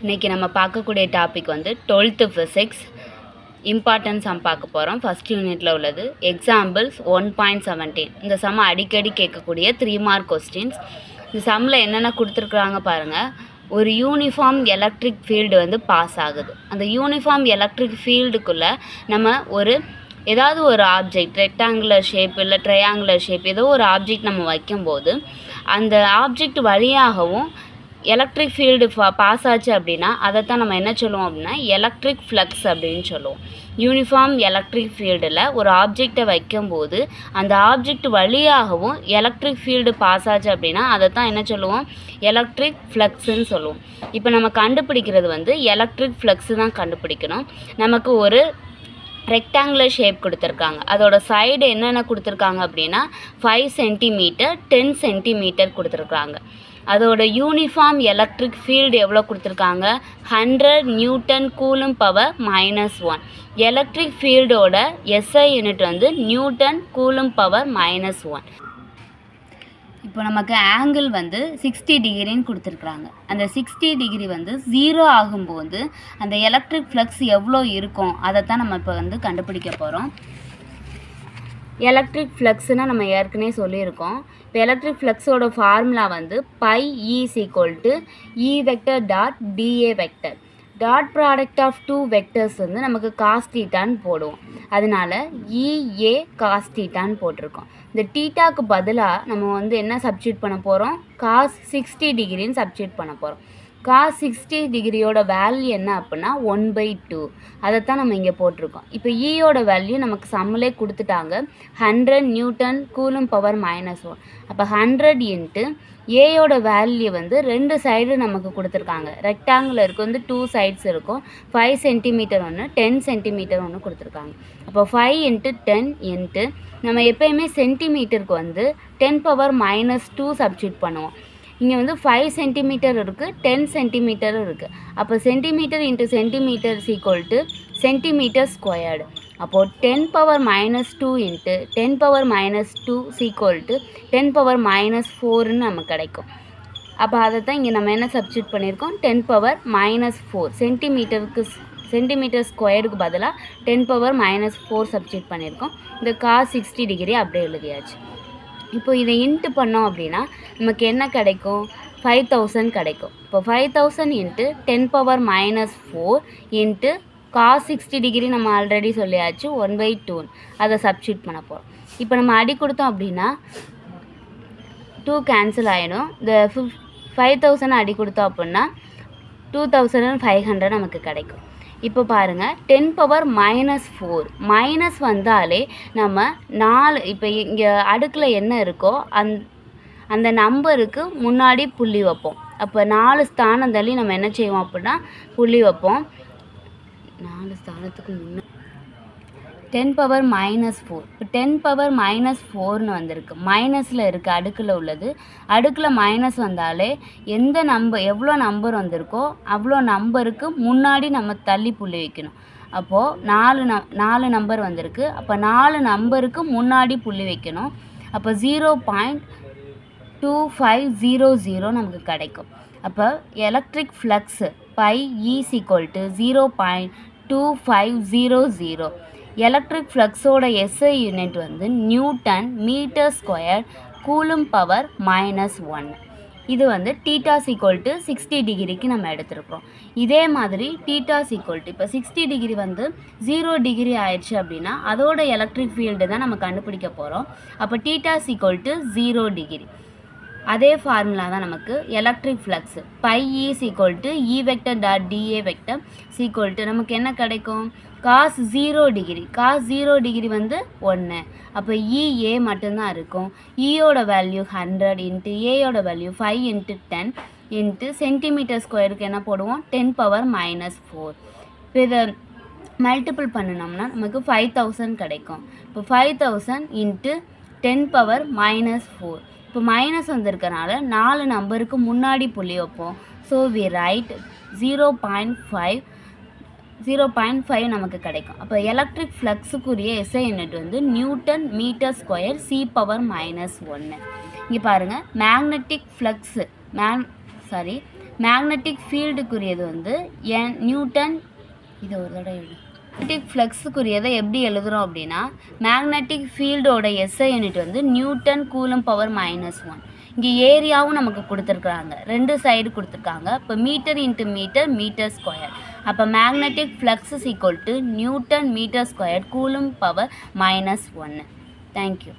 இன்றைக்கி நம்ம பார்க்கக்கூடிய டாபிக் வந்து 12th ஃபிசிக்ஸ் இம்பார்ட்டன்ஸ் சம் பார்க்க போகிறோம். ஃபஸ்ட் யூனிட்டில் உள்ளது எக்ஸாம்பிள்ஸ் 1.17. இந்த சம்மை அடிக்கடி கேட்கக்கூடிய 3 மார்க் கொஸ்டின்ஸ். இந்த சம்மில் என்னென்ன கொடுத்துருக்குறாங்க பாருங்கள். ஒரு யூனிஃபார்ம் எலக்ட்ரிக் ஃபீல்டு வந்து பாஸ் ஆகுது. அந்த யூனிஃபார்ம் எலக்ட்ரிக் ஃபீல்டுக்குள்ளே நம்ம ஏதாவது ஒரு ஆப்ஜெக்ட் ரெக்டாங்குலர் ஷேப் இல்லை ட்ரையாங்குலர் ஷேப் ஏதோ ஒரு ஆப்ஜெக்ட் நம்ம வைக்கும்போது அந்த ஆப்ஜெக்ட் வழியாகவும் எலக்ட்ரிக் ஃபீல்டு பாஸ் ஆச்சு அப்படின்னா அதைத்தான் நம்ம என்ன சொல்லுவோம் அப்படின்னா எலக்ட்ரிக் ஃப்ளக்ஸ் அப்படின்னு சொல்லுவோம். யூனிஃபார்ம் எலக்ட்ரிக் ஃபீல்டில் ஒரு ஆப்ஜெக்டை வைக்கும்போது அந்த ஆப்ஜெக்ட் வழியாகவும் எலக்ட்ரிக் ஃபீல்டு பாஸ் ஆச்சு அப்படின்னா அதைத்தான் என்ன சொல்லுவோம் எலக்ட்ரிக் ஃப்ளக்ஸுன்னு சொல்லுவோம். இப்போ நம்ம கண்டுபிடிக்கிறது வந்து எலக்ட்ரிக் ஃப்ளக்ஸு தான் கண்டுபிடிக்கணும். நமக்கு ஒரு ரெக்டாங்குலர் ஷேப் கொடுத்துருக்காங்க. அதோட சைடு என்னென்ன கொடுத்துருக்காங்க அப்படின்னா 5 சென்டிமீட்டர் 10 சென்டிமீட்டர் கொடுத்துருக்காங்க. அதோட யூனிஃபார்ம் எலக்ட்ரிக் ஃபீல்டு எவ்வளோ கொடுத்துருக்காங்க 100 நியூட்டன் கூலும் பவர் -1. எலக்ட்ரிக் ஃபீல்டோட SI யூனிட் வந்து நியூட்டன் கூலும் பவர் -1. இப்போ நமக்கு ஆங்கிள் வந்து 60 டிகிரின்னு கொடுத்துருக்குறாங்க. அந்த 60 டிகிரி வந்து 0 ஆகும்போது அந்த எலக்ட்ரிக் ஃப்ளக்ஸ் எவ்வளோ இருக்கும் அதைத்தான் நம்ம இப்போ வந்து கண்டுபிடிக்க போகிறோம். எலக்ட்ரிக் ஃப்ளக்ஸ்னால் நம்ம ஏற்கனவே சொல்லியிருக்கோம். இப்போ எலக்ட்ரிக் ஃப்ளக்ஸோட ஃபார்முலா வந்து πE = E vector dot dA vector. Dot product of 2 vectors வந்து நமக்கு காஸ் தீட்டான்னு போடுவோம். அதனால் EA காஸ் தீட்டான்னு போட்டிருக்கோம். இந்த தீட்டாக்கு பதிலாக நம்ம வந்து என்ன சப்ஸ்டியூட் பண்ண போகிறோம் காஸ் 60 டிகிரின்னு சப்ஸ்டியூட் பண்ண போகிறோம். காஸ் 60 டிகிரியோட வேல்யூ என்ன அப்படின்னா 1/2. அதைத்தான் நம்ம இங்கே போட்டிருக்கோம். இப்போ ஈயோட வேல்யூ நமக்கு சம்மிலே கொடுத்துட்டாங்க 100 நியூட்டன் கூலும் பவர் -1. அப்போ 100 இன்ட்டு ஏயோட வேல்யூ வந்து 2 சைடு நமக்கு கொடுத்துருக்காங்க. ரெக்டாங்குலருக்கு வந்து 2 சைட்ஸ் இருக்கும். 5 சென்டிமீட்டர் ஒன்று 10 சென்டிமீட்டர் ஒன்று கொடுத்துருக்காங்க. அப்போ 5 × 10 இன்ட்டு நம்ம எப்போயுமே சென்டிமீட்டருக்கு வந்து 10⁻⁻2 சப்ஸ்டியூட் பண்ணுவோம். இங்கே வந்து 5 சென்டிமீட்டர் இருக்குது 10 சென்டிமீட்டரும் இருக்குது. அப்போ centimetre into centimetre = centimetre squared. அப்போது 10⁻⁻2 இன்ட்டு 10⁻⁻2 = 10⁻⁻4ன்னு நமக்கு கிடைக்கும். அப்போ அதை தான் இங்கே நம்ம என்ன சப்ஸ்டியூட் பண்ணியிருக்கோம் 10⁻⁻4 சென்டிமீட்டர் ஸ்கொயருக்கு பதிலாக 10⁻⁻4 சப்ஸ்டியூட் பண்ணியிருக்கோம். இந்த காஸ் 60 டிகிரி அப்படியே எழுதியாச்சு. இப்போ இதை இன்ட்டு பண்ணோம் அப்படின்னா நமக்கு என்ன கிடைக்கும் 5000 கிடைக்கும். இப்போ 5000 இன்ட்டு 10⁻⁻4 இன்ட்டு காஸ் 60 டிகிரி நம்ம ஆல்ரெடி சொல்லியாச்சு 1/2 அதை சப்ஸ்டியூட் பண்ண போகிறோம். இப்போ நம்ம அடி கொடுத்தோம் அப்படின்னா 2 கேன்சல் ஆகிடும். இந்த 5000 அடி கொடுத்தோம் அப்படின்னா 2500 நமக்கு கிடைக்கும். இப்போ பாருங்கள் 10⁻⁻4 மைனஸ் வந்தாலே நம்ம 4 இப்போ இங்கே அடுக்கில் என்ன இருக்கோ அந்த நம்பருக்கு முன்னாடி புள்ளி வைப்போம். அப்போ 4 ஸ்தானம் தள்ளி நம்ம என்ன செய்வோம் அப்படின்னா புள்ளி வைப்போம். 4 ஸ்தானத்துக்கு முன்னாடி 10⁻⁻4. இப்போ 10⁻⁻4ன்னு வந்திருக்கு. மைனஸில் இருக்குது அடுக்கில் உள்ளது. அடுக்கில் மைனஸ் வந்தாலே எவ்வளோ நம்பர் வந்திருக்கோ அவ்வளோ நம்பருக்கு முன்னாடி நம்ம தள்ளி புள்ளி வைக்கணும். அப்போது 4 நம்பர் வந்திருக்கு. அப்போ 4 நம்பருக்கு முன்னாடி புள்ளி வைக்கணும். அப்போ 0.2500 நமக்கு கிடைக்கும். அப்போ எலக்ட்ரிக் ஃப்ளக்ஸு πE = 0.2500. எலக்ட்ரிக் ஃப்ளக்ஸோட SI யூனிட் வந்து newton metre square coulomb power -1. இது வந்து தீட்டா = 60 டிகிரிக்கு நம்ம எடுத்துருக்குறோம். இதே மாதிரி தீட்டா இப்போ 60 டிகிரி வந்து 0 டிகிரி ஆயிடுச்சு அப்படின்னா அதோட எலக்ட்ரிக் ஃபீல்டு தான் நம்ம கண்டுபிடிக்க போகிறோம். அப்போ தீட்டா = 0 டிகிரி. அதே ஃபார்முலா தான் நமக்கு electric flux πE = E vector dot dA vector = நமக்கு என்ன கிடைக்கும் காஸ் 0 டிகிரி. காஸ் 0 டிகிரி வந்து 1. அப்போ EA மட்டும்தான் இருக்கும். ஈயோட வேல்யூ 100 இன்ட்டு ஏயோட வேல்யூ 5 × 10 இன்ட்டு சென்டிமீட்டர் ஸ்கொயருக்கு என்ன போடுவோம் 10⁻⁻4. இப்போ இதை மல்டிபிள் பண்ணினோம்னா நமக்கு 5000 கிடைக்கும். இப்போ 5000 இன்ட்டு 10⁻�4. இப்போ மைனஸ் வந்திருக்கனால 4 நம்பருக்கு முன்னாடி புள்ளி வைப்போம். ஸோ வி ரைட் 0.5 நமக்கு கிடைக்கும். அப்போ எலக்ட்ரிக் ஃப்ளக்ஸுக்குரிய SI யூனிட் வந்து நியூட்டன் மீட்டர் ஸ்கொயர் C⁻⁻1. இங்கே பாருங்கள் மேக்னெட்டிக் ஃப்ளக்ஸு மேக்னெட்டிக் ஃபீல்டுக்குரியது வந்து நியூட்டன். இது ஒரு தடவை எழுது. மேக்னெட்டிக் ஃப்ளக்ஸுக்குரியதை எப்படி எழுதுகிறோம் அப்படின்னா, மேக்னெட்டிக் ஃபீல்டோட எஸ்ஐ யூனிட் வந்து நியூட்டன் கூலும் பவர் -1. இங்கே ஏரியாவும் நமக்கு கொடுத்துருக்குறாங்க, 2 சைடு கொடுத்துருக்காங்க. இப்போ metre into metre, metre square. அப்போ magnetic flux is equal to newton metre square coulomb power -1. Thank you.